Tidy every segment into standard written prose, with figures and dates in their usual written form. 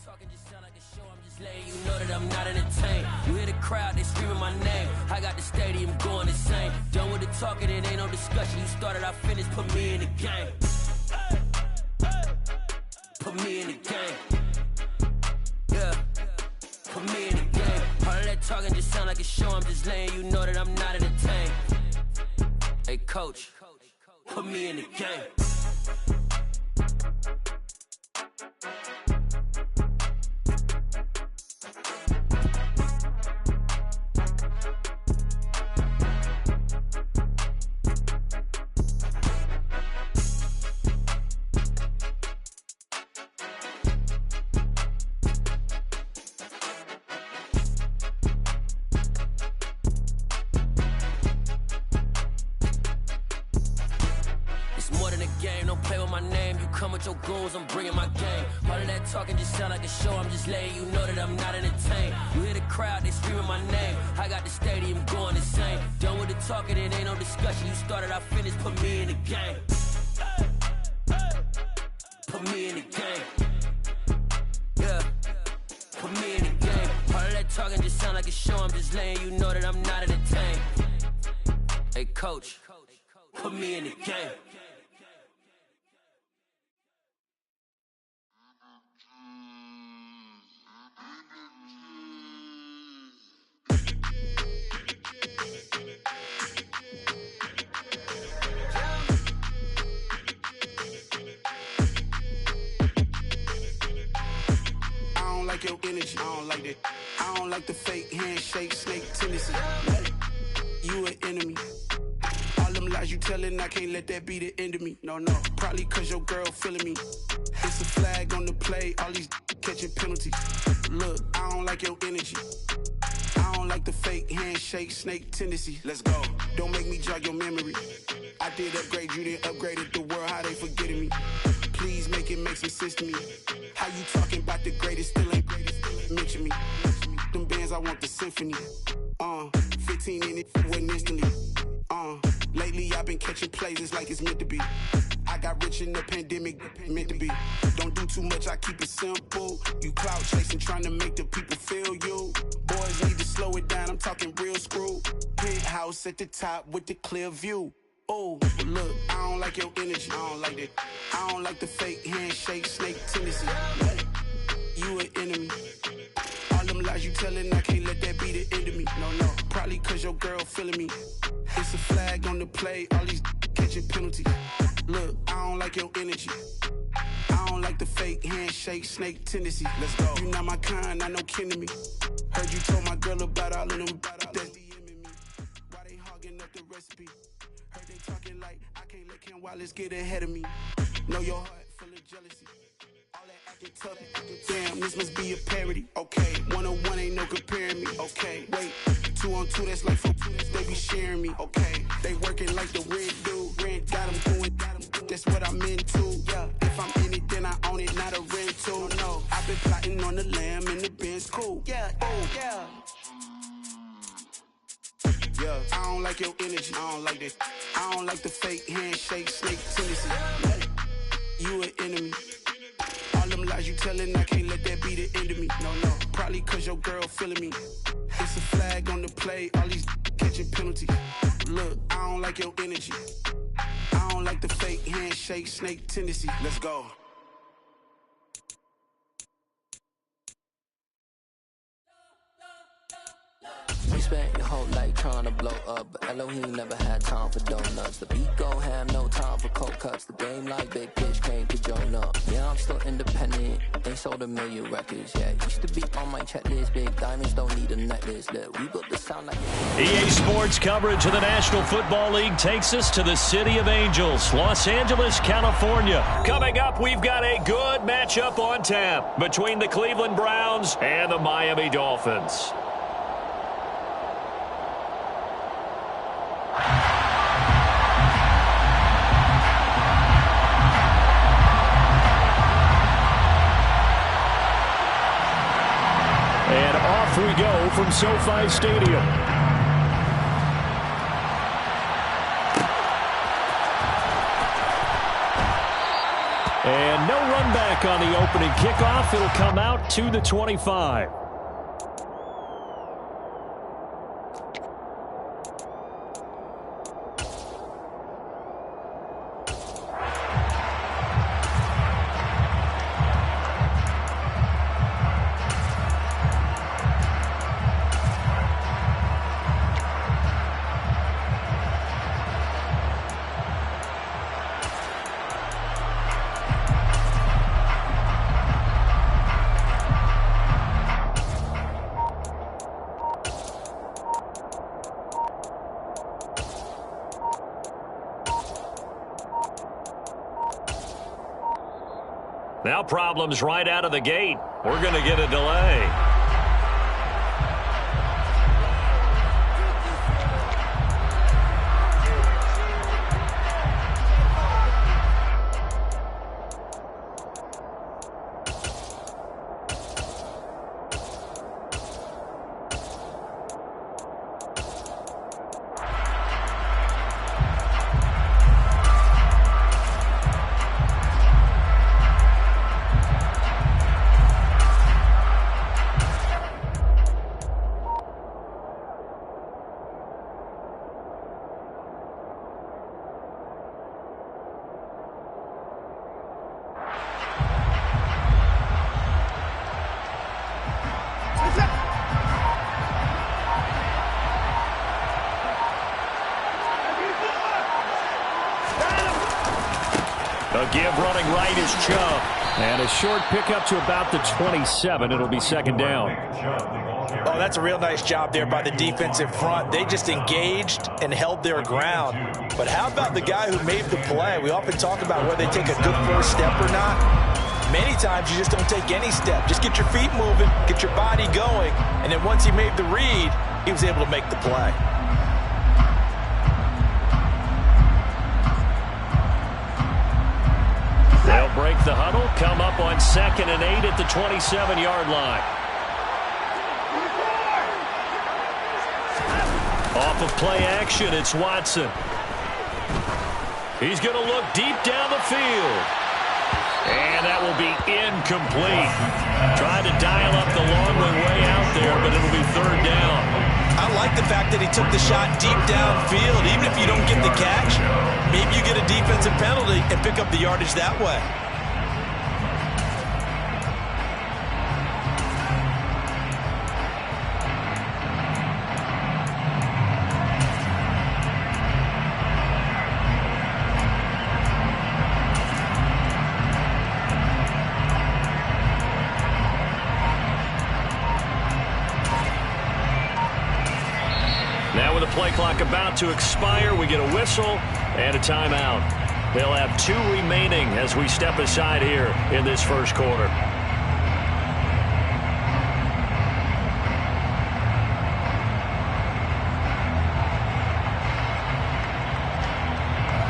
talking just sound like a show. I'm just letting you know that I'm not entertained. You hear the crowd, they screaming my name. I got the stadium going insane. Done with the talking, it ain't no discussion. You started, I finished, put me in the game. Put me in the game. Yeah. Put me in the game. All of that talking just sound like a show. I'm just letting you know that I'm not entertained. Hey, coach, put me in the game. Your goons, I'm bringing my game. All of that talking just sound like a show. I'm just letting you know that I'm not entertained. You hear the crowd, they screaming my name. I got the stadium going insane. Done with the talking, it ain't no discussion. You started, I finished, put me in the game. Put me in the game. Yeah. Put me in the game. All of that talking just sound like a show. I'm just letting you know that I'm not entertained. Hey, coach, put me in the game. Your energy, I don't like that. I don't like the fake handshake, snake tendency. You an enemy. All them lies you telling, I can't let that be the end of me. No, probably cause your girl feeling me. It's a flag on the play, all these catching penalties. Look, I don't like your energy. I don't like the fake handshake, snake tendency. Let's go. Don't make me jog your memory. I did upgrade you, then upgraded the world, how they forgetting me. Please make it make some sense to me. How you talking about the greatest, still ain't greatest, mention me. Them bands, I want the symphony. 15 in it, wasn't instantly. Lately I've been catching plays, it's like it's meant to be. I got rich in the pandemic, meant to be. Don't do too much, I keep it simple. You clout chasing, trying to make the people feel you. Boys need to slow it down, I'm talking real screw. Penthouse at the top with the clear view. Oh, look, I don't like your energy, I don't like that. I don't like the fake handshake, snake tendency. You an enemy. All them lies you telling, I can't let that be the end of me. No, probably cause your girl feeling me. It's a flag on the play, all these catching penalties. Look, I don't like your energy. I don't like the fake handshake, snake tendency. Let's go. You not my kind, I know kin to me. Heard you told my girl about all of them, that's DMing me. Why they hogging up the recipe? Heard they talking like I can't let Ken Wallace get ahead of me. Know your heart full of jealousy. All that acting tough, damn, this must be a parody. Okay, 1-on-1 ain't no comparing me. Okay, wait, 2-on-2, that's like 4-2, they be sharing me. Okay, they working like the red dude. Rent got them going, that's what I'm into. Yeah, if I'm in it, then I own it, not a rental. No, I've been plotting on the lamb and the Benz cool. Yeah, oh, yeah. Yeah, I don't like your energy, I don't like that. I don't like the fake handshake, snake tendency. You an enemy. All them lies you telling, I can't let that be the end of me. No, probably cause your girl feeling me. It's a flag on the play, all these catching penalties. Look, I don't like your energy. I don't like the fake handshake, snake tendency. Let's go. We spent your whole life trying to blow up, but Elohim never had time for donuts. The beat gon' have no time for cold cuts. The game like Big Pitch came to join up. Yeah, I'm still independent, ain't sold a million records. Yeah, used to be on my checklist. Big diamonds don't need a necklace. Look, we built the sound like EA Sports coverage of the National Football League takes us to the City of Angels, Los Angeles, California. Coming up, we've got a good matchup on tap between the Cleveland Browns and the Miami Dolphins. And off we go from SoFi Stadium. And no run back on the opening kickoff. It'll come out to the 25. Now problems right out of the gate. We're going to get a delay. A give running right is Chubb. And a short pickup to about the 27. It'll be second down. Oh, that's a real nice job there by the defensive front. They just engaged and held their ground. But how about the guy who made the play? We often talk about whether they take a good first step or not. Many times you just don't take any step. Just get your feet moving, get your body going, and then once he made the read, he was able to make the play. They'll break the huddle, come up on 2nd and 8 at the 27-yard line. Off of play action, it's Watson. He's going to look deep down the field. And that will be incomplete. Trying to dial up the long way out there, but it'll be third down. I like the fact that he took the shot deep downfield. Even if you don't get the catch, maybe you get a defensive penalty and pick up the yardage that way. Now with the play clock about to expire, we get a whistle and a timeout. They'll have 2 remaining as we step aside here in this first quarter.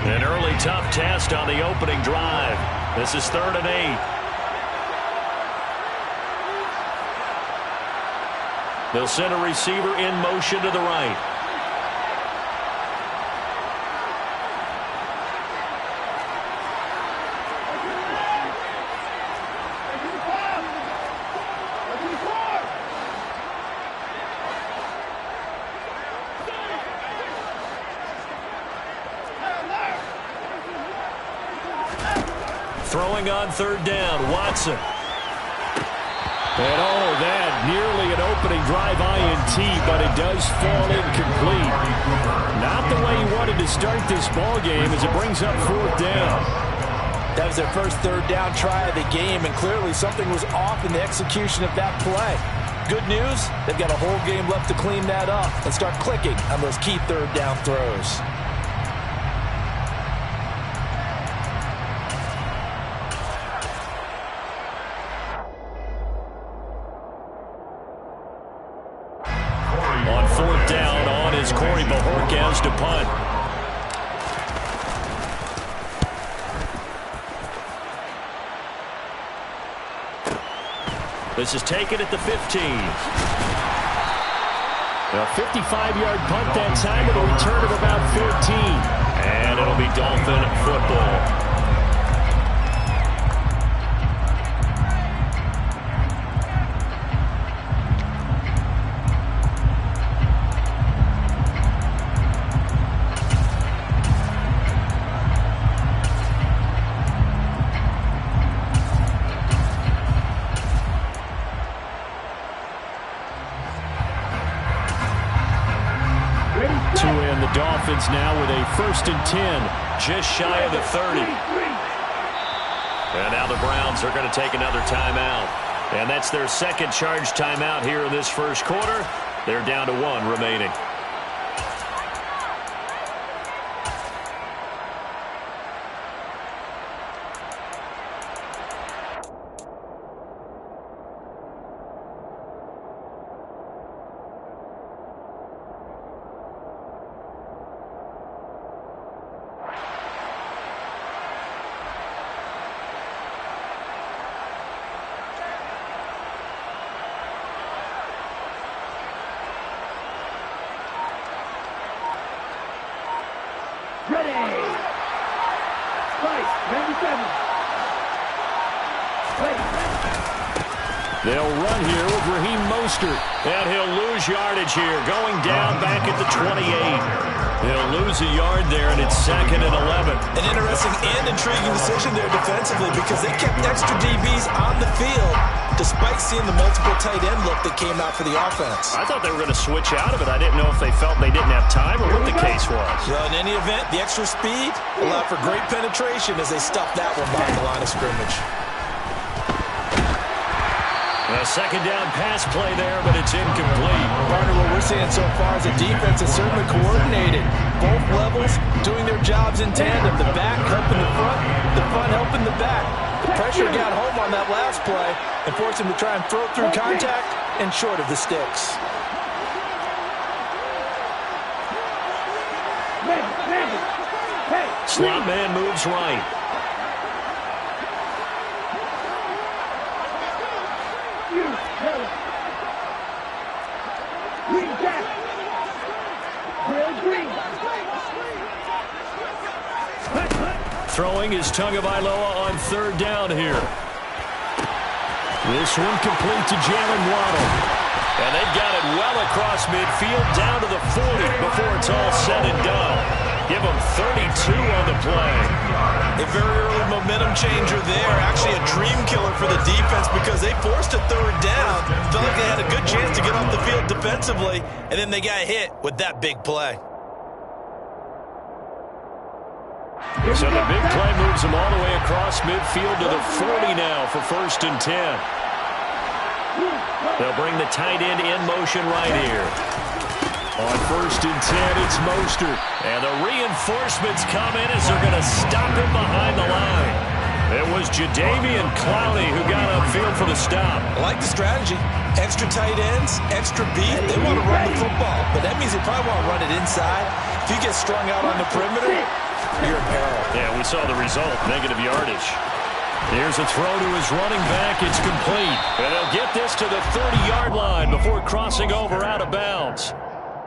An early tough test on the opening drive. This is 3rd and 8. They'll send a receiver in motion to the right. Throwing on 3rd down, Watson. And that nearly an opening drive INT, but it does fall incomplete. Not the way he wanted to start this ball game as it brings up 4th down. That was their first 3rd down try of the game, and clearly something was off in the execution of that play. Good news, they've got a whole game left to clean that up and start clicking on those key 3rd down throws. On 4th down, on is Corey Bajorquez to punt. This is taken at the 15. A 55-yard punt that time with a return of about 14. And it'll be Dolphin football. Dolphins now with a 1st and 10, just shy of the 30. And now the Browns are going to take another timeout. And that's their second charge timeout here in this first quarter. They're down to 1 remaining. They'll run here with Raheem Mostert, and he'll lose yardage here, going down back at the 28. He'll lose a yard there, and it's 2nd and 11. An interesting and intriguing decision there defensively because they kept extra DBs on the field despite seeing the multiple tight end look that came out for the offense. I thought they were going to switch out of it. I didn't know if they felt they didn't have time or what the case was. Well, in any event, the extra speed allowed for great penetration as they stuffed that one behind the line of scrimmage. A second down pass play there, but it's incomplete. Partner, what we're seeing so far is the defense is certainly coordinated. Both levels doing their jobs in tandem. The back helping the front helping the back. The pressure got home on that last play and forced him to try and throw through contact and short of the sticks. Slot man moves right. Throwing is Tagovailoa on 3rd down here. This one complete to Jalen Waddle. And they've got it well across midfield down to the 40 before it's all said and done. Give them 32 on the play. A very early momentum changer there. Actually a dream killer for the defense because they forced a 3rd down. Felt like they had a good chance to get off the field defensively, and then they got hit with that big play. So the big play moves them all the way across midfield to the 40 now for 1st and 10. They'll bring the tight end in motion right here. On 1st and 10, it's Mostert. And the reinforcements come in as they're going to stop him behind the line. It was Jadeveon Clowney who got upfield for the stop. I like the strategy. Extra tight ends, extra beef. They want to run the football, but that means they probably want to run it inside. If you get strung out on the perimeter, you're in peril. Yeah, we saw the result, negative yardage. Here's a throw to his running back. It's complete. And they'll get this to the 30-yard line before crossing over out of bounds.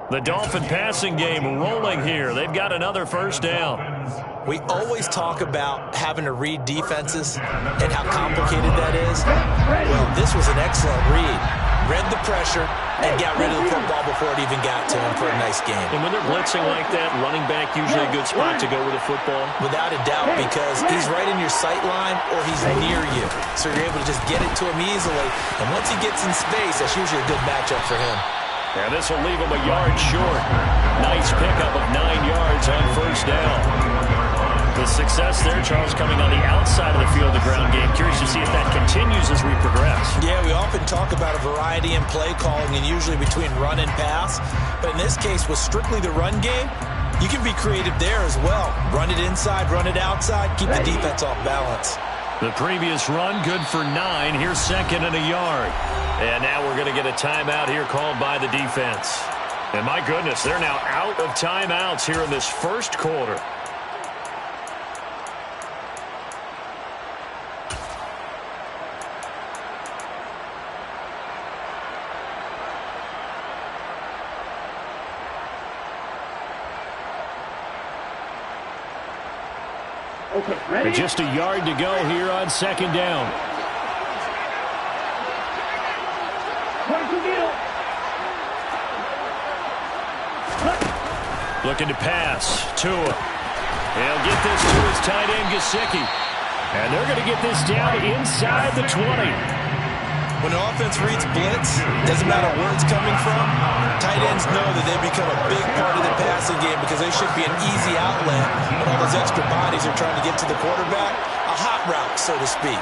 The Dolphin passing game rolling here. They've got another 1st down. We always talk about having to read defenses and how complicated that is. Well, this was an excellent read. Read the pressure and got rid of the football before it even got to him for a nice game. And when they're blitzing like that, running back usually a good spot to go with the football? Without a doubt, because he's right in your sight line or he's near you. So you're able to just get it to him easily. And once he gets in space, that's usually a good matchup for him. And this will leave him a yard short. Nice pickup of 9 yards on 1st down. The success there, Charles, coming on the outside of the field, the ground game. Curious to see if that continues as we progress. Yeah, we often talk about a variety in play calling and usually between run and pass. But in this case, with strictly the run game, you can be creative there as well. Run it inside, run it outside, keep the defense off balance. The previous run, good for 9. Here's 2nd and a yard. And now we're going to get a timeout here called by the defense. And my goodness, they're now out of timeouts here in this first quarter. And just a yard to go here on 2nd down. Looking to pass. Tua. He'll get this to his tight end, Gesicki. And they're going to get this down inside the 20. When the offense reads blitz, doesn't matter where it's coming from, tight ends know that they become a big part of the passing game because they should be an easy outlet when all those extra bodies are trying to get to the quarterback. A hot route, so to speak.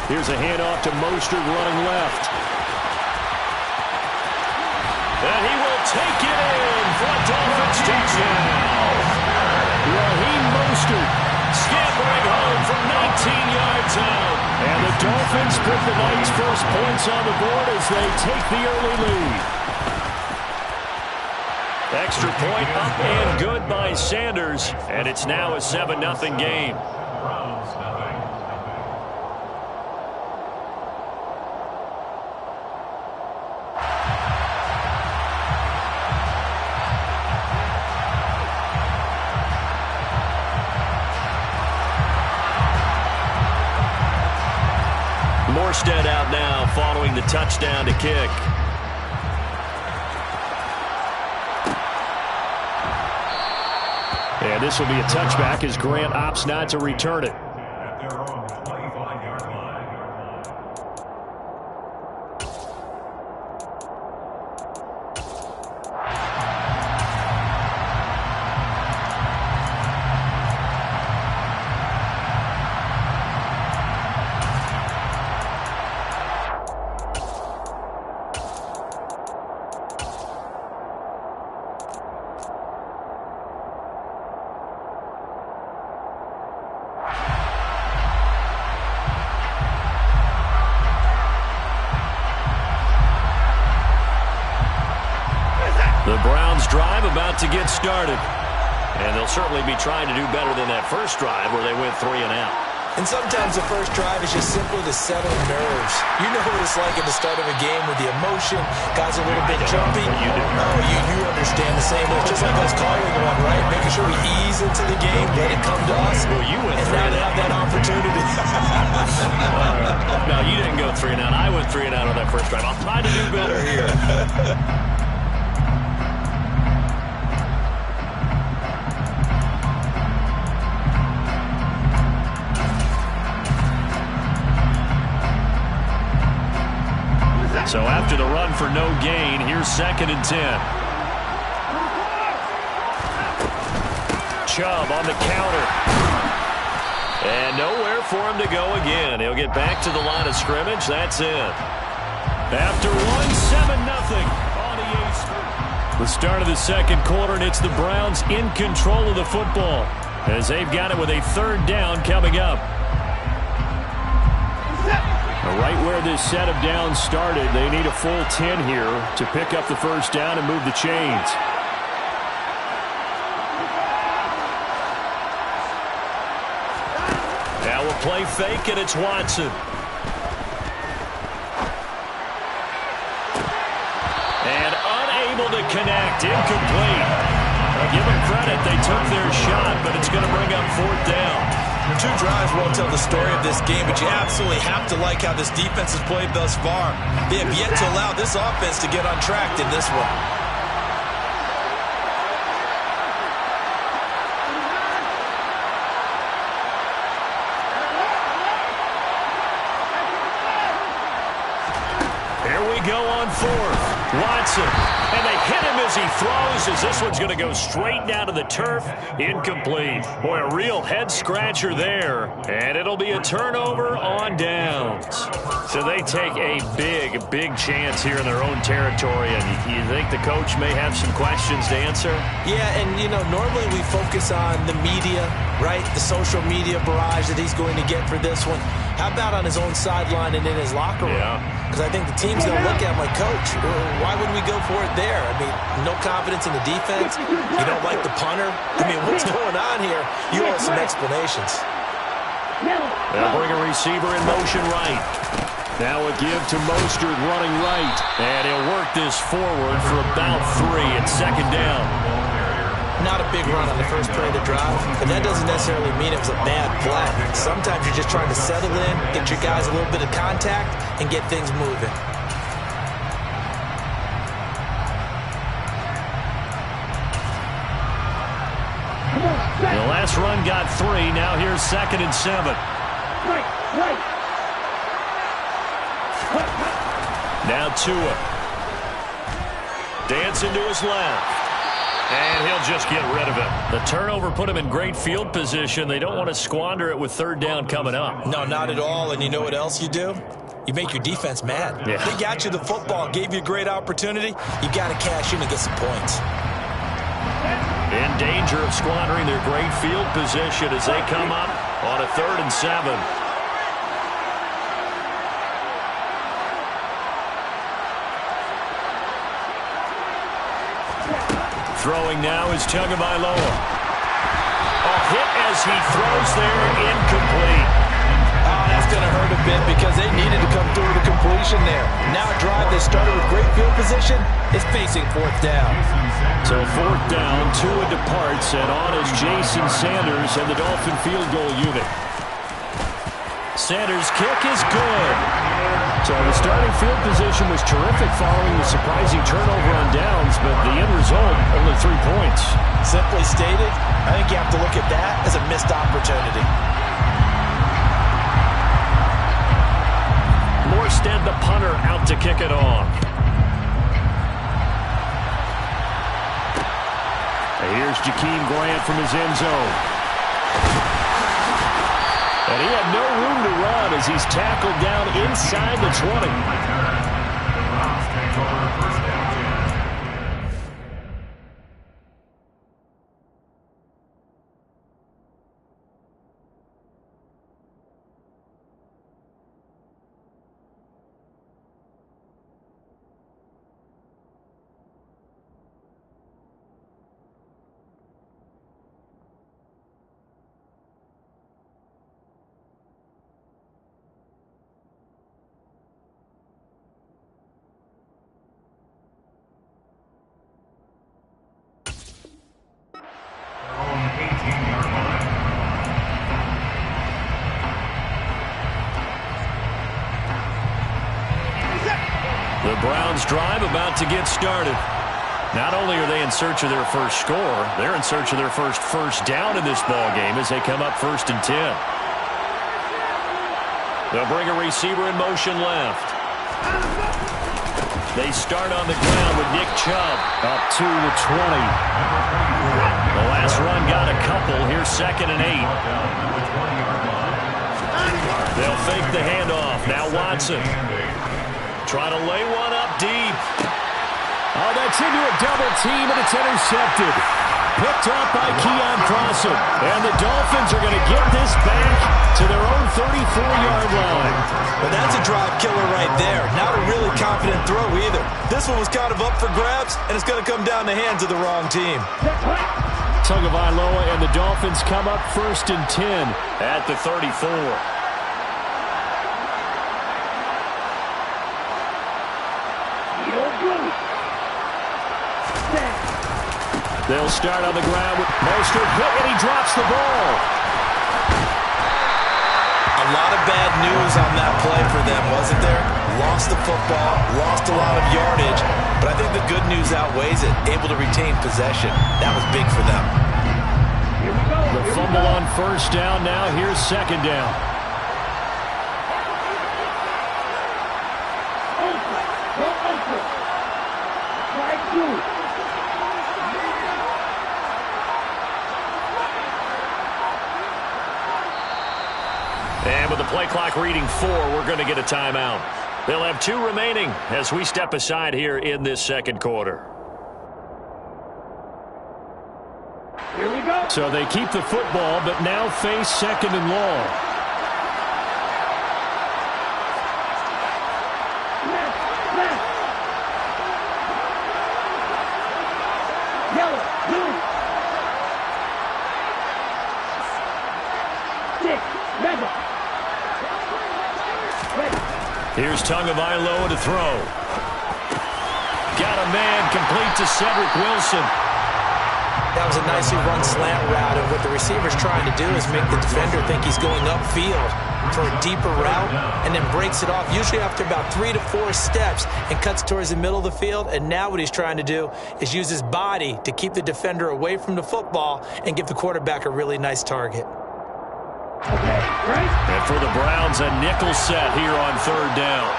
Here's a handoff to Mostert running left. And he will take it in for a Dolphins touchdown. Raheem Mostert scampering home from 19 yards out. And the Dolphins put the night's first points on the board as they take the early lead. Extra point up and good by Sanders. And it's now a 7-0 game. Morstead out now following the touchdown to kick. And this will be a touchback as Grant opts not to return it. The Browns drive about to get started. And they'll certainly be trying to do better than that first drive where they went 3 and out. And sometimes the first drive is just simply to settle nerves. You know what it's like at the start of a game with the emotion. Guys are a little bit jumpy. You do. Oh, you understand the same. It's just like us calling one, right? Making sure we ease into the game, let it come to us. Well, you went and 3 now and they out. have that opportunity. No, you didn't go 3 and out. I went 3 and out on that first drive. I'll try to do better here. So after the run for no gain, here's 2nd and 10. Chubb on the counter. And nowhere for him to go again. He'll get back to the line of scrimmage. That's it. After 1, 7-0 on the 8th. The start of the second quarter, and it's the Browns in control of the football as they've got it with a 3rd down coming up. Right where this set of downs started, they need a full 10 here to pick up the first down and move the chains. Now we'll play fake, and it's Watson. And unable to connect, incomplete. Give them credit, they took their shot, but it's going to bring up 4th down. 2 drives won't tell the story of this game, but you absolutely have to like how this defense has played thus far. They have yet to allow this offense to get untracked in this one. Here we go on 4th. Watson. And they hit him as he throws, as this one's going to go straight down to the turf. Incomplete. Boy, a real head-scratcher there. And it'll be a turnover on downs. So they take a big chance here in their own territory. And you think the coach may have some questions to answer? Yeah, and, you know, normally we focus on the media, right? The social media barrage that he's going to get for this one. How about on his own sideline and in his locker room? Because I think the team's going to look at him like, Coach, why would we go for it there? I mean, no confidence in the defense. You don't like the punter. I mean, what's going on here? You owe some explanations. They'll bring a receiver in motion right. Now a give to Mostert running right. And he'll work this forward for about 3 at 2nd down. Not a big run on the first play of the drive, but that doesn't necessarily mean it was a bad play. Sometimes you're just trying to settle in, get your guys a little bit of contact, and get things moving. The last run got 3. Now here's 2nd and 7. Now Tua. Dancing to his left. And he'll just get rid of it. The turnover put him in great field position. They don't want to squander it with 3rd down coming up. No, not at all. And you know what else you do? You make your defense mad. Yeah. They got you the football, gave you a great opportunity. You got to cash in and get some points. In danger of squandering their great field position as they come up on a 3rd and 7. Throwing now is Tagovailoa. A hit as he throws there, incomplete. Oh, that's going to hurt a bit because they needed to come through the completion there. Now a drive that started with great field position is facing 4th down. So 4th down, Tua departs, and on is Jason Sanders and the Dolphin field goal unit. Sanders' kick is good. So the starting field position was terrific following the surprising turnover on downs, but the end result, only 3 points. Simply stated, I think you have to look at that as a missed opportunity. Morstead, the punter, out to kick it off. And here's Jakeem Grant from his end zone. And he had no room to run as he's tackled down inside the 20. The Browns drive about to get started. Not only are they in search of their first score, they're in search of their first down in this ball game as they come up 1st and 10. They'll bring a receiver in motion left. They start on the ground with Nick Chubb up to the 20. The last run got a couple. Here's 2nd and 8. They'll fake the handoff. Now Watson. Trying to lay one up deep. Oh, that's into a double team, and it's intercepted. Picked off by Keon Crossan. And the Dolphins are going to get this back to their own 34-yard line. Well, that's a drive killer right there. Not a really confident throw either. This one was kind of up for grabs, and it's going to come down the hands of the wrong team. Tagovailoa and the Dolphins come up 1st and 10 at the 34. They'll start on the ground with Mostert hit, and he drops the ball. A lot of bad news on that play for them, wasn't there? Lost the football, lost a lot of yardage, but I think the good news outweighs it. Able to retain possession. That was big for them. The fumble on 1st down. Now here's 2nd down. And with the play clock reading 4, we're going to get a timeout. They'll have 2 remaining as we step aside here in this 2nd quarter. Here we go. So they keep the football, but now face 2nd and long. Yellow, blue. 6, red. Here's Tagovailoa to throw. Got a man complete to Cedric Wilson. Now, That was a nicely run slant route, and what the receiver's trying to do is make the defender think he's going upfield for a deeper route, and then breaks it off, usually after about 3 to 4 steps, and cuts towards the middle of the field. And now what he's trying to do is use his body to keep the defender away from the football and give the quarterback a really nice target. And for the Browns, a nickel set here on third down.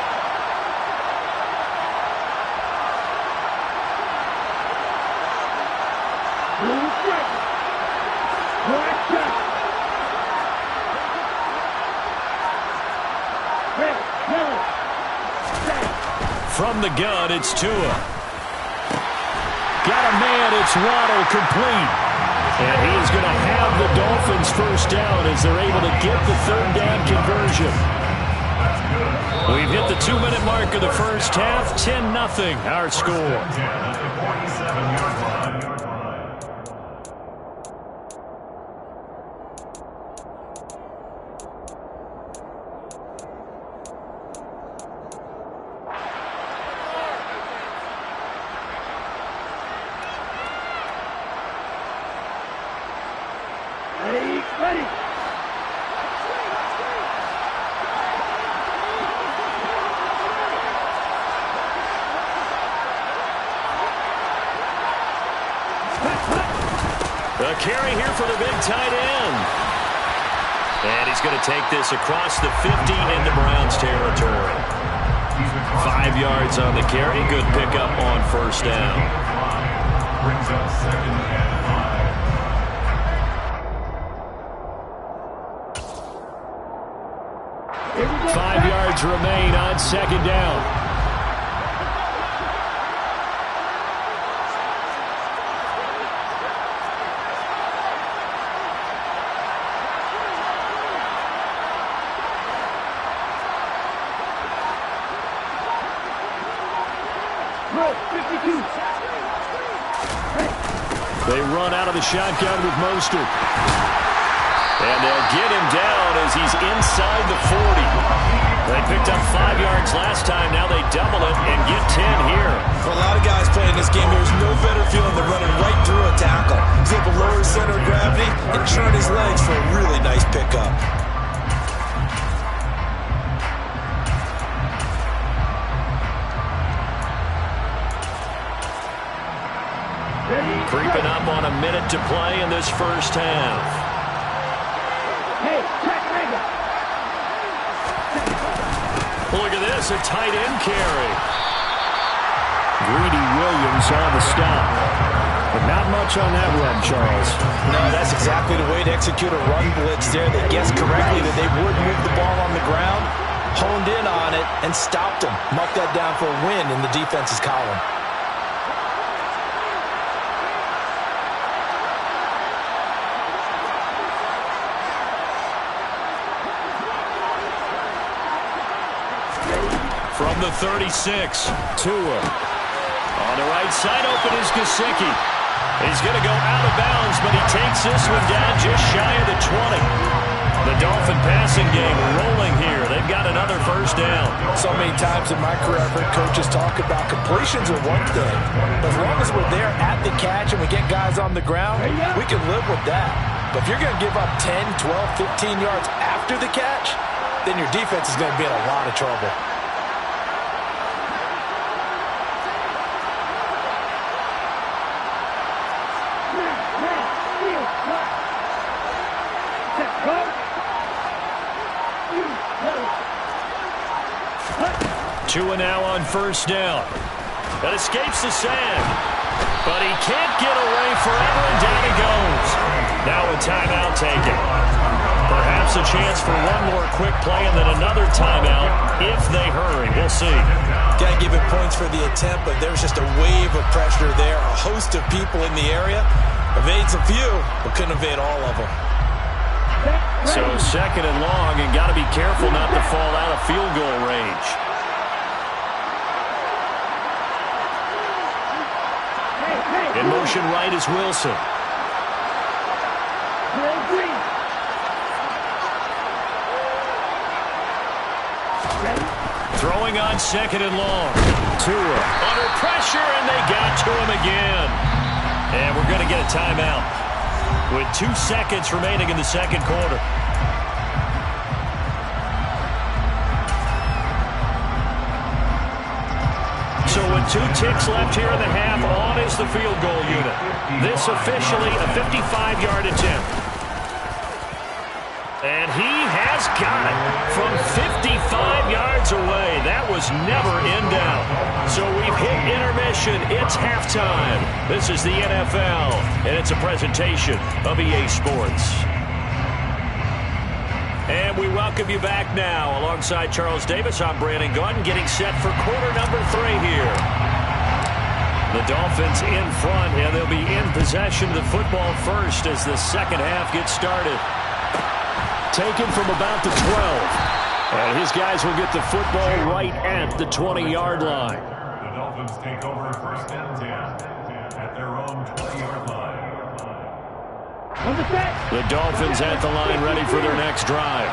From the gun, it's Tua. Got a man, it's Waddle, complete. And he is going to have the Dolphins first down as they're able to get the third down conversion. We've hit the 2-minute mark of the first half, 10-0 our score. Ready. The carry here for the big tight end. And he's going to take this across the 50 into Browns territory. 5 yards on the carry. Good pickup on first down. Brings up second and 5. 5 yards remain on second down. They run out of the shotgun with Mostert. And they'll get him down as he's inside the 40. They picked up 5 yards last time. Now they double it and get 10 here. For a lot of guys playing this game, there's no better feeling than running right through a tackle. He's able to lower his center of gravity and churn his legs for a really nice pickup. Creeping up on a minute to play in this first half. Hey, check, Look at this, a tight end carry. Greedy Williams on the stop. But not much on that run, Charles. No, that's exactly the way to execute a run blitz there. They guessed correctly that they would move the ball on the ground, honed in on it, and stopped them. Mucked that down for a win in the defense's column. From the 36, Tua. On the right side, open is Gesicki. He's going to go out of bounds, but he takes this one down just shy of the 20. The Dolphin passing game rolling here. They've got another first down. So many times in my career, I've heard coaches talk about completions are one thing. But as long as we're there at the catch and we get guys on the ground, we can live with that. But if you're going to give up 10, 12, 15 yards after the catch, then your defense is going to be in a lot of trouble. Tua now on first down. That escapes the sand. But he can't get away forever, and down he goes. Now a timeout taken. Perhaps a chance for one more quick play and then another timeout if they hurry. We'll see. Got to give him points for the attempt, but there was just a wave of pressure there. A host of people in the area. Evades a few, but couldn't evade all of them. So second and long, and got to be careful not to fall out of field goal range. In motion right is Wilson. Throwing on second and long. Tua under pressure, and they got to him again. And we're going to get a timeout with 2 seconds remaining in the second quarter. So with 2 ticks left here in the half, on is the field goal unit. This officially a 55-yard attempt. And he has got it from 55 yards away. That was never in doubt. So we've hit intermission. It's halftime. This is the NFL, and it's a presentation of EA Sports. And we welcome you back now. Alongside Charles Davis, I'm Brandon Gaudin, getting set for quarter number 3 here. The Dolphins in front, and they'll be in possession of the football first as the second half gets started. Taken from about the 12. And his guys will get the football right at the 20-yard line. The Dolphins take over first and 10 at their own 20-yard line. The Dolphins at the line ready for their next drive.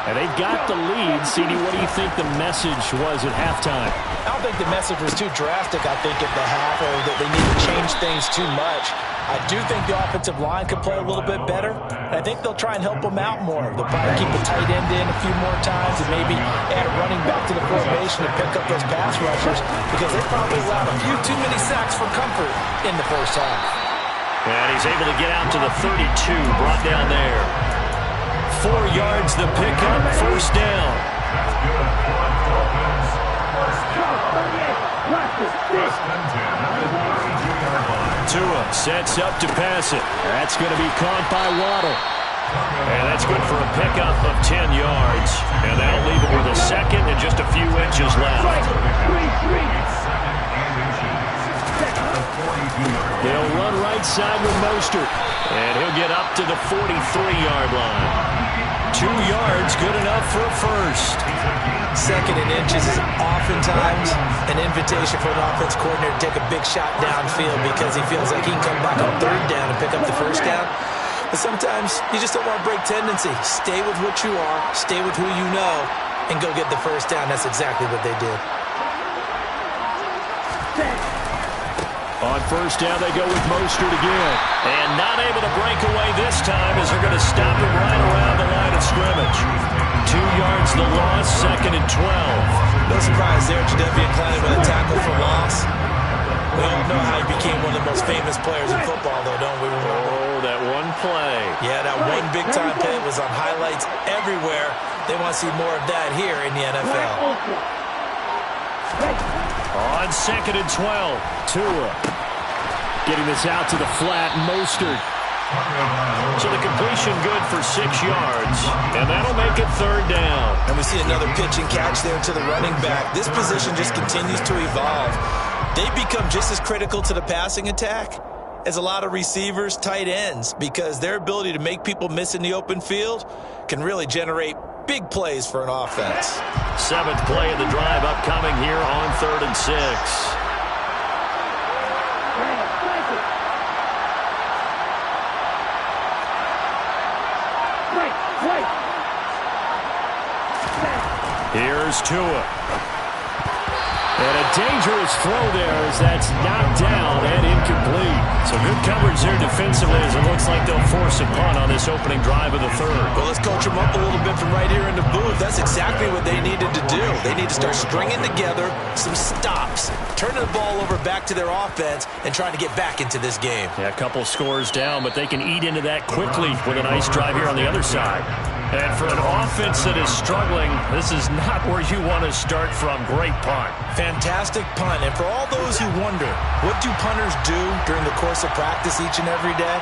And they've got the lead. CD, what do you think the message was at halftime? I don't think the message was too drastic, I think, at the half, or that they need to change things too much. I do think the offensive line could play a little bit better, and I think they'll try and help them out more. They'll probably keep a tight end in a few more times and maybe add a running back to the formation to pick up those pass rushers, because they probably allowed a few too many sacks for comfort in the first half. And he's able to get out to the 32, brought down there. 4 yards the pickup, first down. Tua sets up to pass it. That's going to be caught by Waddle. And that's good for a pickup of 10 yards. And that'll leave it with a second and just a few inches left. They'll run right side with Mostert. And he'll get up to the 43-yard line. 2 yards, good enough for a first. Second and inches is oftentimes an invitation for an offense coordinator to take a big shot downfield because he feels like he can come back on third down and pick up the first down. But sometimes you just don't want to break tendency. Stay with what you are, stay with who you know, and go get the first down. That's exactly what they did. On first down, they go with Mostert again. And not able to break away this time as they're going to stop him right around the line of scrimmage. 2 yards the loss, second and 12. No surprise there, Jadeveon Clowney with a tackle for loss. We all know how he became one of the most famous players in football, though, don't we? Oh, that one play. Yeah, that one big-time play was on highlights everywhere. They want to see more of that here in the NFL. On second and 12, Tua getting this out to the flat, Mostert. So the completion good for 6 yards, and that'll make it third down. And we see another pitch and catch there to the running back. This position just continues to evolve. They become just as critical to the passing attack as a lot of receivers, tight ends, because their ability to make people miss in the open field can really generate big plays for an offense. 7th play of the drive upcoming here on 3rd and 6. Here's Tua. And a dangerous throw there as that's knocked down and incomplete. So good coverage there defensively as it looks like they'll force a punt on this opening drive of the 3rd. Well, let's coach them up a little bit from right here in the booth. That's exactly what they needed to do. They need to start stringing together some stops, turning the ball over back to their offense, and trying to get back into this game. Yeah, a couple scores down, but they can eat into that quickly with a nice drive here on the other side. And for an offense that is struggling, this is not where you want to start from. Great punt. Fantastic punt. And for all those who wonder, what do punters do during the course of practice each and every day?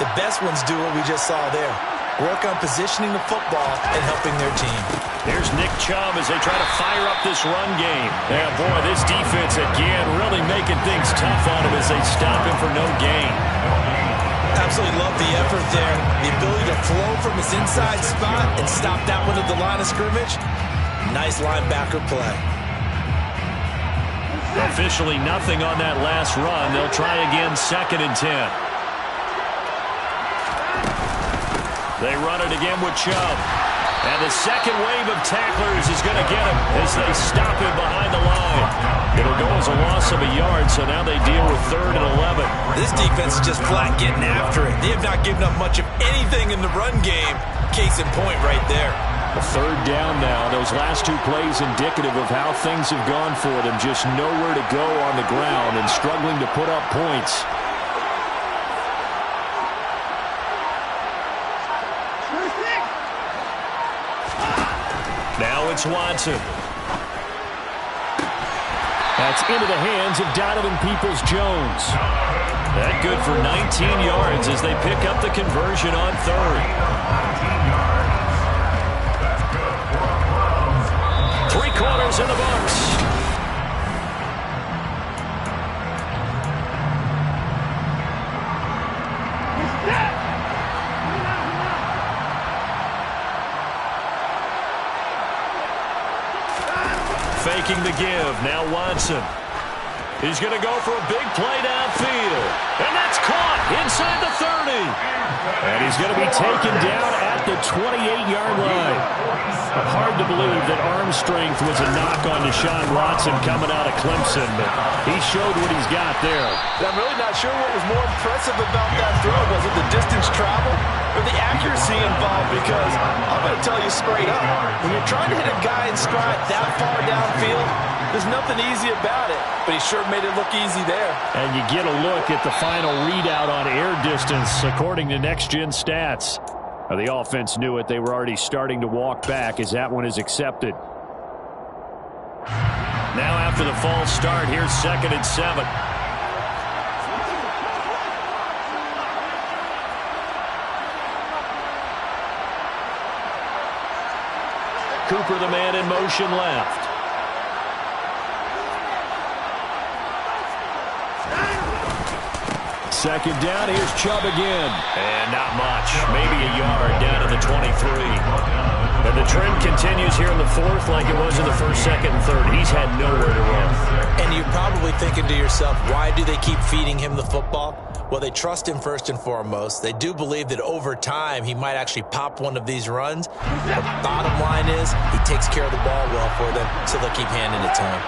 The best ones do what we just saw there. Work on positioning the football and helping their team. Here's Nick Chubb as they try to fire up this run game. Yeah, boy, this defense again really making things tough on him as they stop him for no gain. Absolutely love the effort there. The ability to flow from his inside spot and stop that one at the line of scrimmage. Nice linebacker play. Officially nothing on that last run. They'll try again, 2nd and 10. They run it again with Chubb. And the second wave of tacklers is going to get him as they stop him behind the line. It'll go as a loss of a yard, so now they deal with 3rd and 11. This defense is just flat getting after it. They have not given up much of anything in the run game. Case in point right there. A 3rd down now. Those last 2 plays indicative of how things have gone for them. Just nowhere to go on the ground and struggling to put up points. Now it's Watson. That's into the hands of Donovan Peoples-Jones. That good for 19 yards as they pick up the conversion on 3rd. 3 quarters in the books. Faking the give. Now Watson. He's going to go for a big play downfield. And that's caught inside the 30. And he's going to be taken down at the 28-yard line. Hard to believe that arm strength was a knock on Deshaun Watson coming out of Clemson, but he showed what he's got there. I'm really not sure what was more impressive about that throw. Was it the distance travel or the accuracy involved? Because I'm going to tell you straight up, when you're trying to hit a guy in stride that far downfield, there's nothing easy about it, but he sure made it look easy there. And you get a look at the final readout on air distance, according to Next Gen Stats. The offense knew it. They were already starting to walk back as that one is accepted. Now after the false start, here's 2nd and 7. Cooper, the man in motion left. Second down, here's Chubb again. And not much, maybe a yard down to the 23. And the trend continues here in the 4th like it was in the 1st, 2nd, and 3rd. He's had nowhere to run. And you're probably thinking to yourself, why do they keep feeding him the football? Well, they trust him first and foremost. They do believe that over time he might actually pop one of these runs. The bottom line is he takes care of the ball well for them, so they'll keep handing it to him.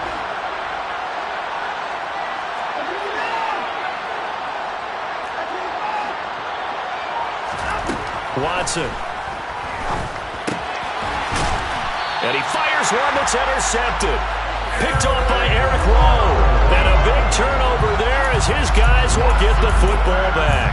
Watson. And he fires one that's intercepted. Picked off by Eric Rowe. And a big turnover there as his guys will get the football back.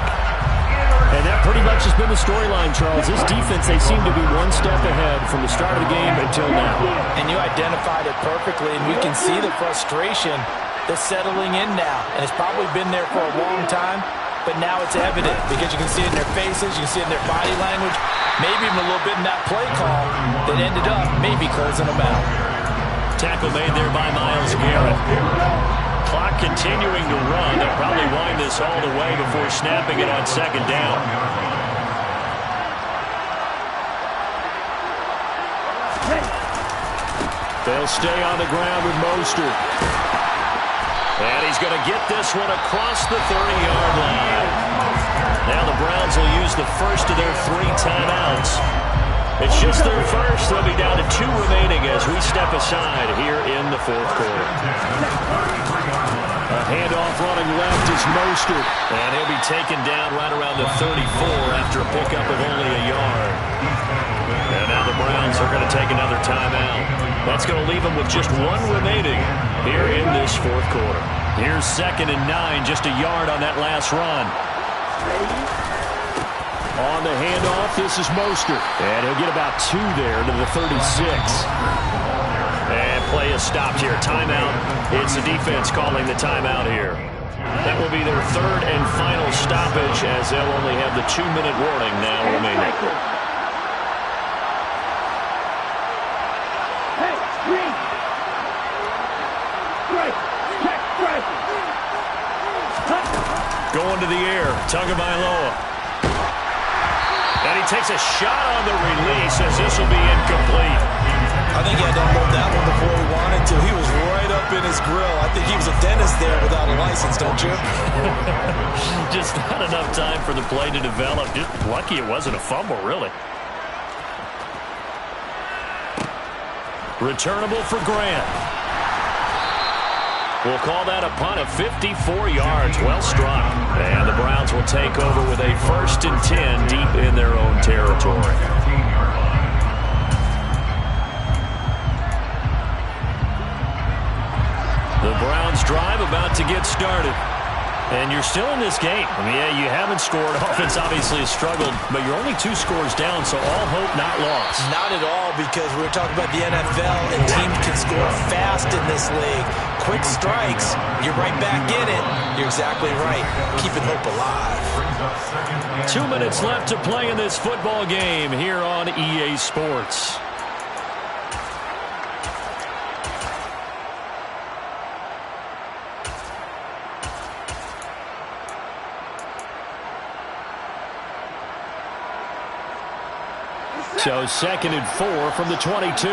And that pretty much has been the storyline, Charles. This defense, they seem to be one step ahead from the start of the game until now. And you identified it perfectly, and we can see the frustration that's settling in now. And it's probably been there for a long time. But now it's evident because you can see it in their faces, you can see it in their body language, maybe even a little bit in that play call that ended up maybe closing them out. Tackle made there by Myles Garrett. Clock continuing to run. They'll probably wind this all the way before snapping it on 2nd down. They'll stay on the ground with Mostert. And he's going to get this one across the 30-yard line. Now the Browns will use the first of their 3 timeouts. It's just their first. They'll be down to 2 remaining as we step aside here in the 4th quarter. A handoff running left is Mostert. And he'll be taken down right around the 34 after a pickup of only a yard. And now the Browns are going to take another timeout. That's going to leave them with just 1 remaining here in this 4th quarter. Here's 2nd and 9, just a yard on that last run. On the handoff, this is Mostert. And he'll get about 2 there to the 36. And play is stopped here. Timeout. It's the defense calling the timeout here. That will be their 3rd and final stoppage as they'll only have the 2-minute warning now remaining. Going to the air, Tagovailoa. And he takes a shot on the release as this will be incomplete. I think he had to unload that one before he wanted to. He was right up in his grill. I think he was a dentist there without a license, don't you? Just not enough time for the play to develop. Just lucky it wasn't a fumble, really. Returnable for Grant. We'll call that a punt of 54 yards. Well struck. And the Browns will take over with a 1st and 10 deep in their own territory. The Browns drive about to get started. And you're still in this game. I mean, yeah, you haven't scored. Offense obviously has struggled, but you're only 2 scores down, so all hope not lost. Not at all, because we were talking about the NFL, and teams can score fast in this league. Quick strikes, you're right back in it. You're exactly right. Keeping hope alive. 2 minutes left to play in this football game here on EA Sports. So 2nd and 4 from the 22.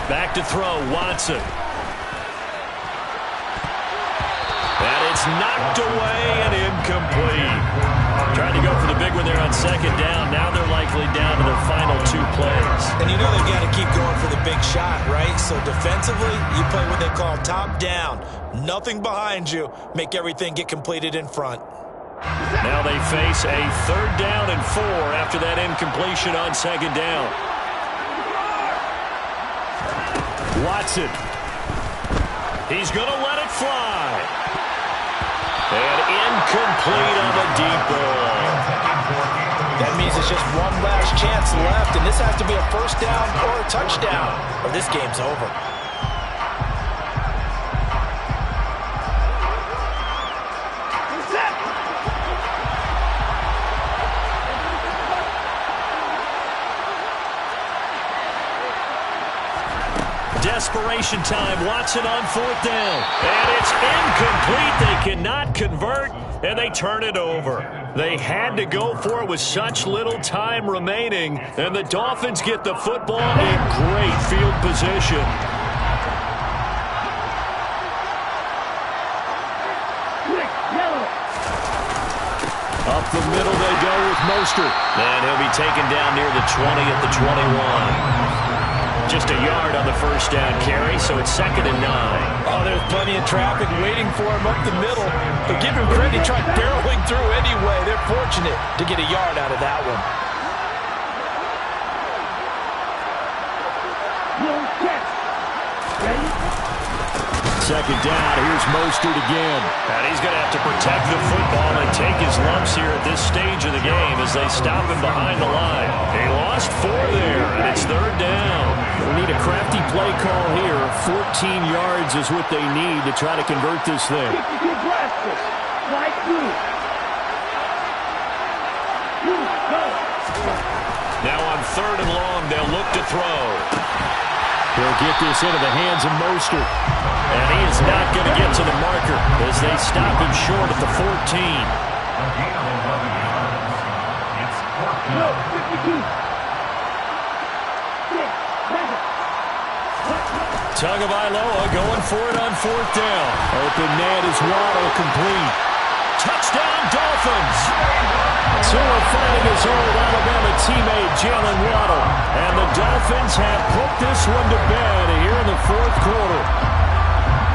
Back to throw, Watson. And it's knocked away and incomplete. Trying to go for the big one there on 2nd down. Now they're likely down to their final 2 plays. And you know they've got to keep going for the big shot, right? So defensively, you play what they call top down. Nothing behind you. Make everything get completed in front. Now they face a 3rd down and 4 after that incompletion on 2nd down. Watson. He's going to let it fly. And incomplete on the deep ball. That means it's just one last chance left, and this has to be a 1st down or a touchdown, or this game's over. Desperation time. Watson on 4th down. And it's incomplete. They cannot convert, and they turn it over. They had to go for it with such little time remaining, and the Dolphins get the football in great field position. Up the middle they go with Mostert. And he'll be taken down near the 20 at the 21. Just a yard on the 1st down carry, so it's 2nd and 9. Oh, there's plenty of traffic waiting for him up the middle. But give him credit, he tried barreling through anyway. They're fortunate to get a yard out of that one. 2nd down, here's Mostert again. And he's going to have to protect the football and take his lumps here at this stage of the game as they stop him behind the line. He lost 4 there, and it's 3rd down. We need a crafty play call here. 14 yards is what they need to try to convert this thing. Now on 3rd and long, they'll look to throw. He'll get this into the hands of Mostert. And he is not going to get to the marker as they stop him short at the 14. Tagovailoa going for it on 4th down. Open man is Waddle, complete. Touchdown Dolphins! Tua finding his old Alabama teammate Jalen Waddle. And the Dolphins have put this one to bed here in the 4th quarter.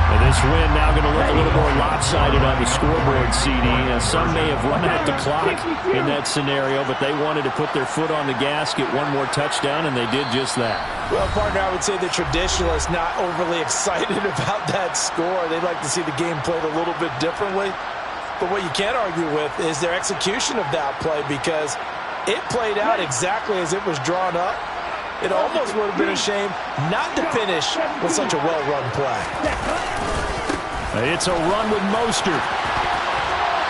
And this win now going to look a little more lopsided on the scoreboard, CD. Some may have run out the clock in that scenario, but they wanted to put their foot on the gas, get one more touchdown, and they did just that. Well, partner, I would say the traditionalists not overly excited about that score. They'd like to see the game played a little bit differently. But what you can't argue with is their execution of that play, because it played out exactly as it was drawn up. It almost would have been a shame not to finish with such a well-run play. It's a run with Mostert.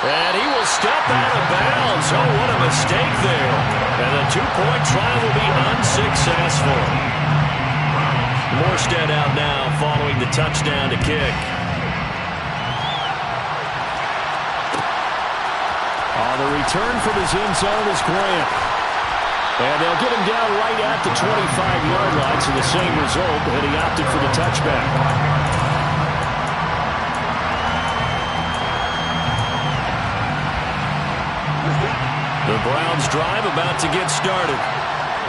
And he will step out of bounds. Oh, what a mistake there. And the 2-point try will be unsuccessful. Morstead out now following the touchdown to kick. On the return from his end zone is Grant. And they'll get him down right at the 25-yard line, so the same result, but he opted for the touchback. The Browns drive about to get started.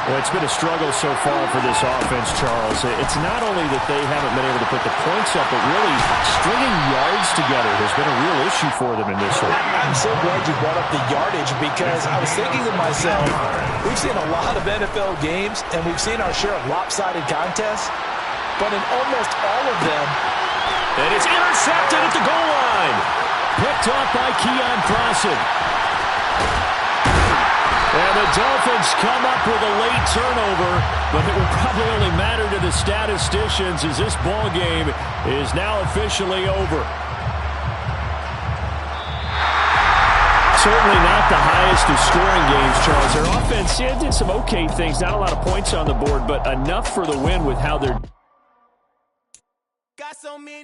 Well, it's been a struggle so far for this offense, Charles. It's not only that they haven't been able to put the points up, but really stringing yards together has been a real issue for them in this one. I'm so glad you brought up the yardage because I was thinking to myself, we've seen a lot of NFL games and we've seen our share of lopsided contests, but in almost all of them, and it's intercepted at the goal line. Picked off by Keon Crossen. And the Dolphins come up with a late turnover, but it will probably only matter to the statisticians as this ball game is now officially over. Certainly not the highest of scoring games, Charles. Their offense did some okay things, not a lot of points on the board, but enough for the win with how they're